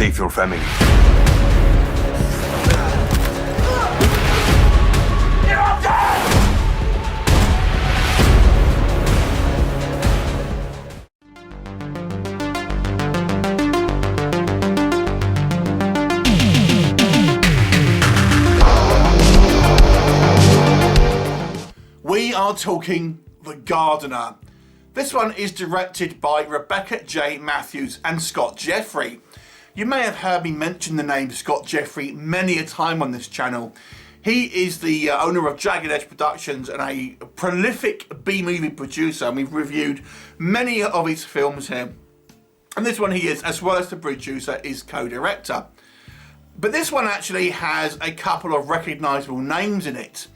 Save your family. We are talking The Gardener. This one is directed by Rebecca J. Matthews and Scott Jeffrey. You may have heard me mention the name Scott Jeffrey many a time on this channel. He is the owner of Jagged Edge Productions and a prolific B-movie producer, and we've reviewed many of his films here. And this one he is, as well as the producer, is co-director. But this one actually has a couple of recognisable names in it.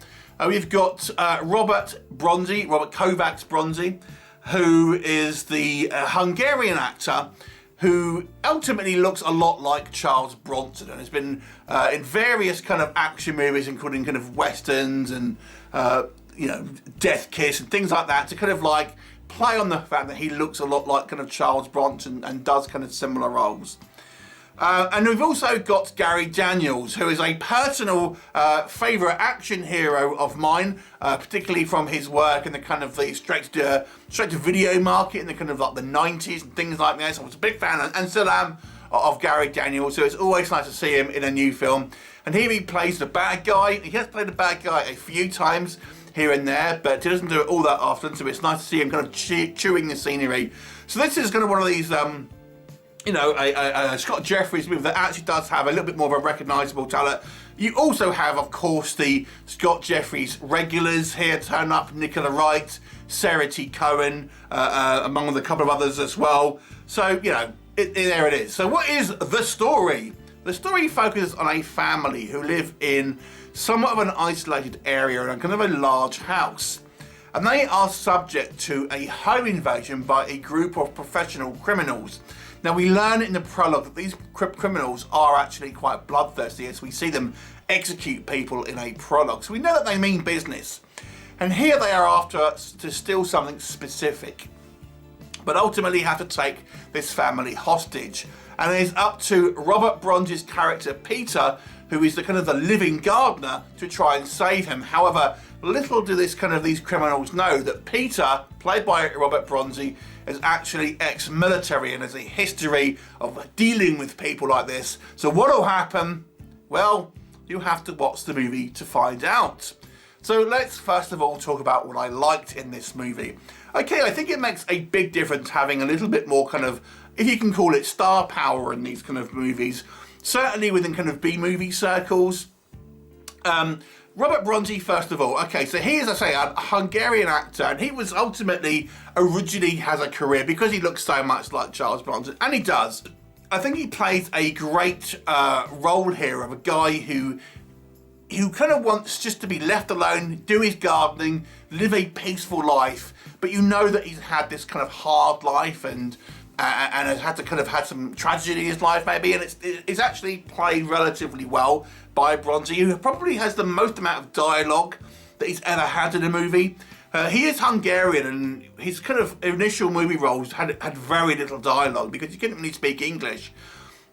We've got Robert Kovacs Bronzi, who is the Hungarian actor who ultimately looks a lot like Charles Bronson and has been in various kind of action movies, including kind of westerns and Death Kiss and things like that, to kind of like play on the fact that he looks a lot like kind of Charles Bronson and does kind of similar roles. And we've also got Gary Daniels, who is a personal favourite action hero of mine, particularly from his work in the kind of the straight to video market in the kind of like the 90s and things like that. So I was a big fan and still am of Gary Daniels, so it's always nice to see him in a new film. And here he plays the bad guy. He has played the bad guy a few times here and there, but he doesn't do it all that often, so it's nice to see him kind of chewing the scenery. So this is kind of one of these Scott Jeffrey's movie that actually does have a little bit more of a recognisable talent. You also have, of course, the Scott Jeffrey's regulars here turn up: Nicola Wright, Sarah T. Cohen, among a couple of others as well. So, there it is. So what is the story? The story focuses on a family who live in somewhat of an isolated area in a kind of a large house. And they are subject to a home invasion by a group of professional criminals. Now, we learn in the prologue that these criminals are actually quite bloodthirsty as we see them execute people in a prologue. So we know that they mean business. And here they are after to steal something specific, but ultimately have to take this family hostage. And it is up to Robert Bronzi's character, Peter, who is the kind of the living gardener, to try and save him. However, little do these criminals know that Peter, played by Robert Bronzi, is actually ex-military and has a history of dealing with people like this. So what will happen? Well, you have to watch the movie to find out. So let's first of all talk about what I liked in this movie. Okay, I think it makes a big difference having a little bit more kind of, if you can call it, star power in these kind of movies. Certainly within kind of B-movie circles. Robert Bronzi, first of all, okay, so he is, I say, a Hungarian actor, and he was originally has a career because he looks so much like Charles Bronson, and he does. I think he plays a great role here of a guy who kind of wants just to be left alone, do his gardening, live a peaceful life, but you know that he's had this kind of hard life and has had to kind of had some tragedy in his life maybe, and it's actually played relatively well by Bronzi, who probably has the most amount of dialogue that he's ever had in a movie. He is Hungarian, and his kind of initial movie roles had very little dialogue because he couldn't really speak English.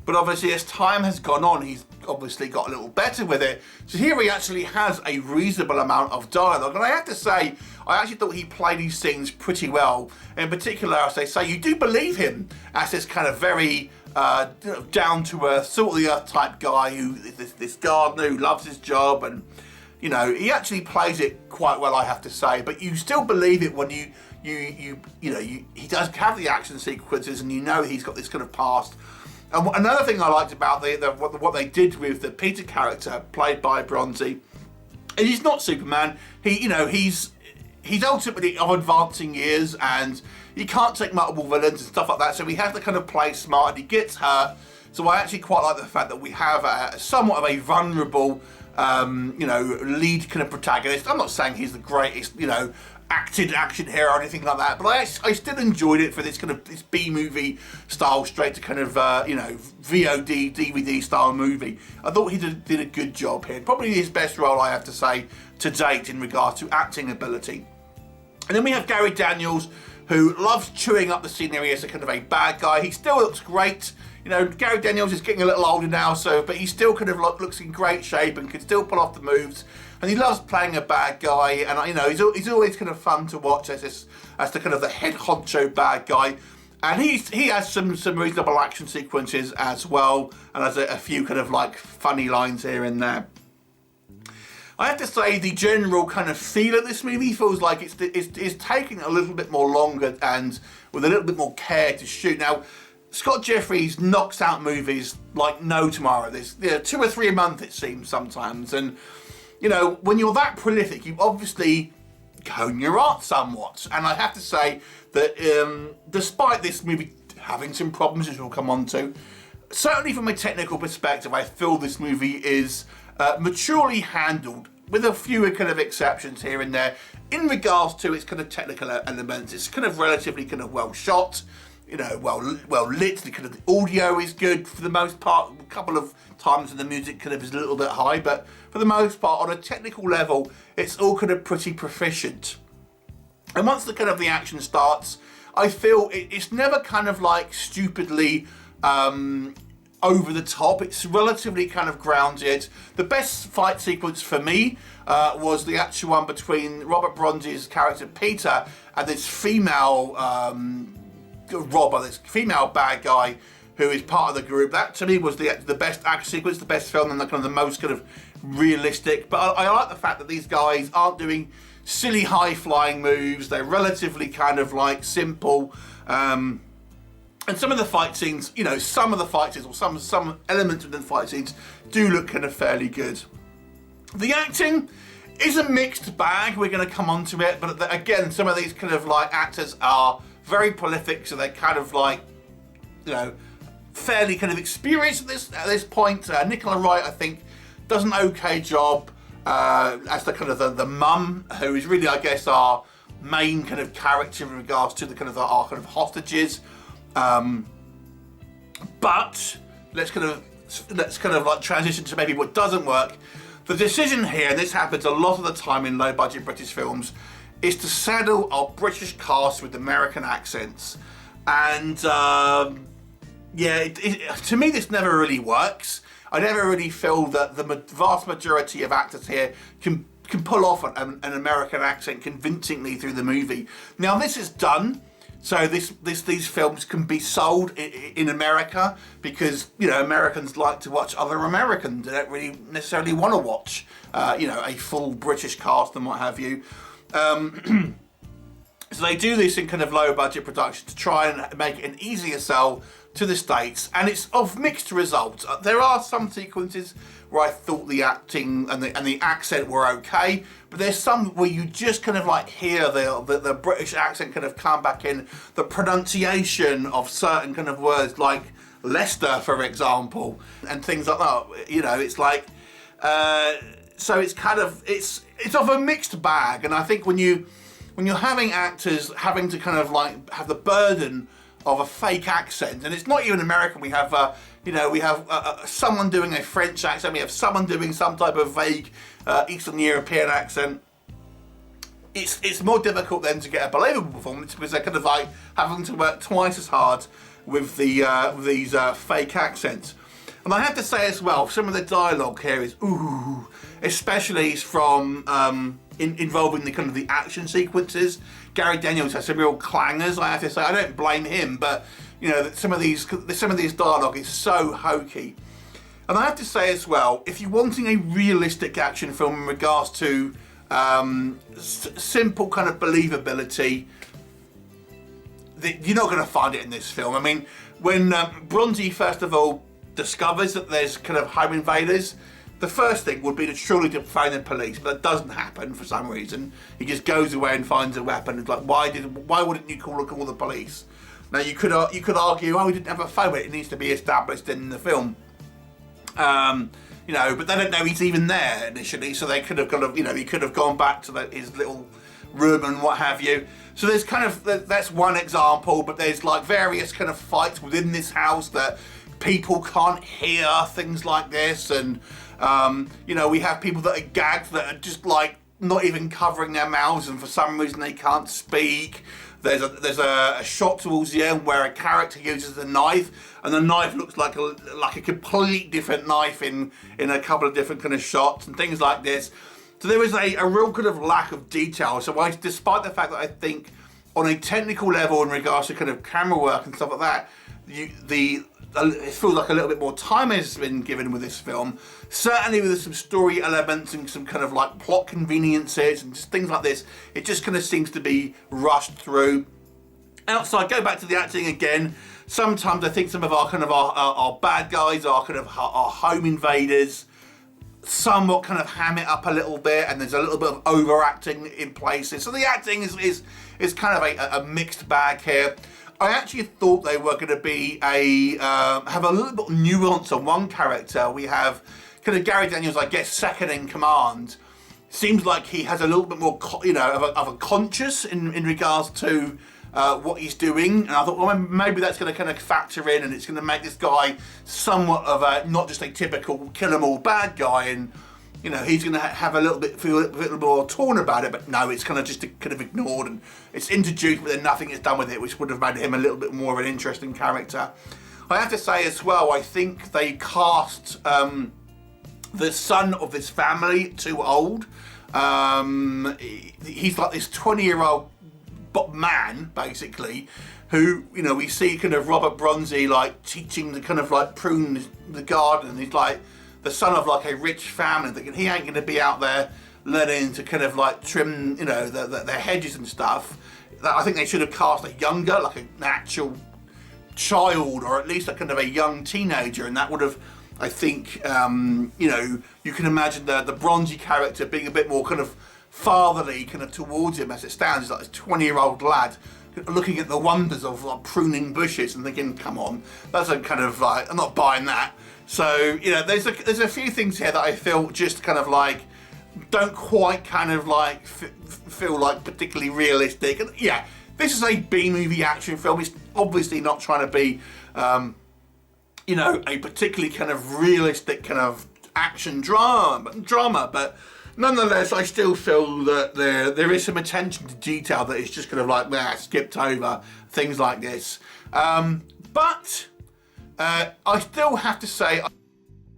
But obviously, as time has gone on, he's obviously got a little better with it. So here he actually has a reasonable amount of dialogue. And I have to say, I actually thought he played these scenes pretty well. In particular, as they say, you do believe him as this kind of very down-to-earth, salt-of-the-earth type guy who is this gardener who loves his job. And, he actually plays it quite well, I have to say. But you still believe it when he does have the action sequences and he's got this kind of past. And another thing I liked about what they did with the Peter character played by Bronzi is he's not Superman. He's ultimately of advancing years and he can't take multiple villains and stuff like that. So he has to kind of play smart and he gets hurt. So I actually quite like the fact that we have somewhat of a vulnerable, lead kind of protagonist. I'm not saying he's the greatest, acted action hero or anything like that, but I still enjoyed it for this kind of this B-movie style, straight to kind of VOD DVD style movie. I thought he did a good job here, probably his best role, I have to say, to date in regards to acting ability. And then we have Gary Daniels, who loves chewing up the scenery as a kind of a bad guy. He still looks great You know, Gary Daniels is getting a little older now, but he still kind of looks in great shape and can still pull off the moves. And he loves playing a bad guy, and you know, he's always kind of fun to watch as the kind of the head honcho bad guy. And he has some reasonable action sequences as well, and has a few kind of like funny lines here and there. I have to say the general kind of feel of this movie feels like it's taking a little bit more longer and with a little bit more care to shoot. Now, Scott Jeffries knocks out movies like no tomorrow. There's 2 or 3 a month, it seems sometimes, and you know, when you're that prolific, you obviously hone your art somewhat. And I have to say that despite this movie having some problems, which we'll come on to, certainly from a technical perspective, I feel this movie is maturely handled, with a few kind of exceptions here and there. In regards to its kind of technical elements, it's kind of relatively kind of well shot, you know, well lit. The kind of the audio is good for the most part. A couple of times when the music kind of is a little bit high, but for the most part, on a technical level, it's all kind of pretty proficient. And once the kind of the action starts, I feel it's never kind of like stupidly over the top. It's relatively kind of grounded. The best fight sequence for me was the actual one between Robert Bronzi's character Peter and this female robber, this female bad guy who is part of the group. That to me was the best action sequence, the best film, and the kind of the most kind of realistic. But I like the fact that these guys aren't doing silly high flying moves. They're relatively kind of like simple. And some of the fight scenes, you know, some of the fight scenes or some elements within the fight scenes do look kind of fairly good. The acting is a mixed bag. We're going to come on to it, but again, some of these kind of like actors are very prolific, so they're kind of like, you know, fairly kind of experienced at this point. Nicola Wright, I think, does an okay job as the kind of the mum, who is really, I guess, our main kind of character in regards to the kind of our kind of hostages. But let's kind of like transition to maybe what doesn't work. The decision here, and this happens a lot of the time in low budget British films, is to saddle our British cast with American accents. And yeah, to me this never really works. I never really feel that the vast majority of actors here can pull off an American accent convincingly through the movie. Now this is done, so these films can be sold in America because, you know, Americans like to watch other Americans. They don't really necessarily want to watch, you know, a full British cast and what have you. So they do this in kind of low budget production to try and make it an easier sell to the States, and it's of mixed results. There are some sequences where I thought the acting and the accent were okay, but there's some where you just kind of like hear the British accent kind of come back in, the pronunciation of certain kind of words like Leicester, for example, and things like that. You know, it's like so it's kind of it's of a mixed bag, and I think when you're having actors having to kind of like have the burden of a fake accent, and it's not even American. We have, you know, we have someone doing a French accent. We have someone doing some type of vague Eastern European accent. It's more difficult then to get a believable performance because they're kind of like having to work twice as hard with these fake accents. And I have to say as well, some of the dialogue here is ooh, especially from involving the kind of the action sequences. Gary Daniels has some real clangers, I have to say. I don't blame him, but you know, some of these dialogue is so hokey. And I have to say as well, if you're wanting a realistic action film in regards to simple kind of believability, you're not going to find it in this film. I mean, when Bronzi first of all discovers that there's kind of home invaders, the first thing would be to truly defame the police, but that doesn't happen for some reason. He just goes away and finds a weapon. It's like, why wouldn't you call the police? Now you could argue, oh, he didn't have a phone, but it needs to be established in the film. You know, but they don't know he's even there initially, so they could have kind of, you know, he could have gone back to his little room and what have you. So there's kind of, that's one example, but there's like various kind of fights within this house that people can't hear, things like this, and you know, we have people that are gagged that are just like not even covering their mouths, and for some reason they can't speak. There's a shot towards the end where a character uses a knife, and the knife looks like a complete different knife in a couple of different kind of shots and things like this. So there is a real kind of lack of detail. So despite the fact that I think on a technical level in regards to kind of camera work and stuff like that, it feels like a little bit more time has been given with this film. Certainly with some story elements and some kind of like plot conveniences and just things like this, it just kind of seems to be rushed through. Outside, go back to the acting again. Sometimes I think some of our bad guys are kind of our home invaders. Somewhat kind of ham it up a little bit, and there's a little bit of overacting in places. So the acting is kind of a mixed bag here. I actually thought they were going to be have a little bit of nuance on one character. We have kind of Gary Daniels, I guess, second in command. Seems like he has a little bit more, of a conscience in regards to what he's doing, and I thought, well, maybe that's going to kind of factor in, and it's going to make this guy somewhat of a not just a typical kill 'em all bad guy, and he's going to have feel a little more torn about it. But no, it's kind of just kind of ignored, and it's introduced, but then nothing is done with it, which would have made him a little bit more of an interesting character. I have to say as well, I think they cast the son of this family too old. He's like this 20-year-old man, basically, who, we see kind of Robert Bronzi like teaching to kind of like prune the garden. He's like the son of like a rich family, thinking he ain't going to be out there learning to kind of like trim, their hedges and stuff. I think they should have cast a younger, like an actual child, or at least a kind of a young teenager, and that would have, I think, you can imagine the Bronzi character being a bit more kind of fatherly kind of towards him as it stands. He's like this 20-year-old lad looking at the wonders of like pruning bushes and thinking, come on, that's a kind of like, I'm not buying that. So, there's a few things here that I feel just kind of like don't quite kind of like feel like particularly realistic. And yeah, this is a B-movie action film. It's obviously not trying to be a particularly kind of realistic kind of action drama, but nonetheless, I still feel that there is some attention to detail that is just kind of like skipped over, things like this. But I still have to say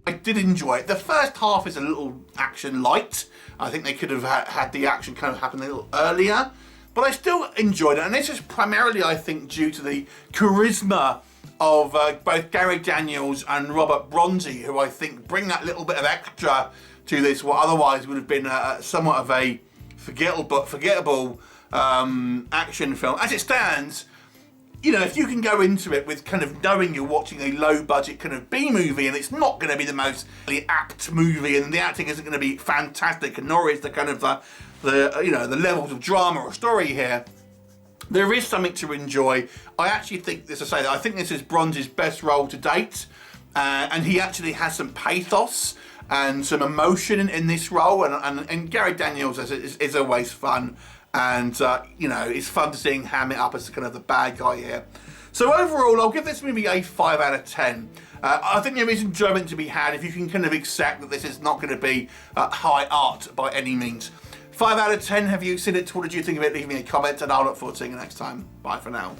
I did enjoy it. The first half is a little action light. I think they could have had the action kind of happen a little earlier, but I still enjoyed it, and this is primarily, I think, due to the charisma of both Gary Daniels and Robert Bronzi, who I think bring that little bit of extra to this, what otherwise would have been somewhat of a forgettable action film. As it stands, if you can go into it with kind of knowing you're watching a low-budget kind of B-movie, and it's not going to be the most apt movie, and the acting isn't going to be fantastic, and nor is the kind of the levels of drama or story here, there is something to enjoy. I actually think, as I say, I think this is Bronzi's best role to date, and he actually has some pathos and some emotion in this role, and Gary Daniels is always fun, and it's fun to see him ham it up as kind of the bad guy here. So overall, I'll give this movie a 5 out of 10. I think there is enjoyment to be had if you can kind of accept that this is not going to be high art by any means. 5 out of 10. Have you seen it? What did you think of it? Leave me a comment, and I'll look forward to seeing you next time. Bye for now.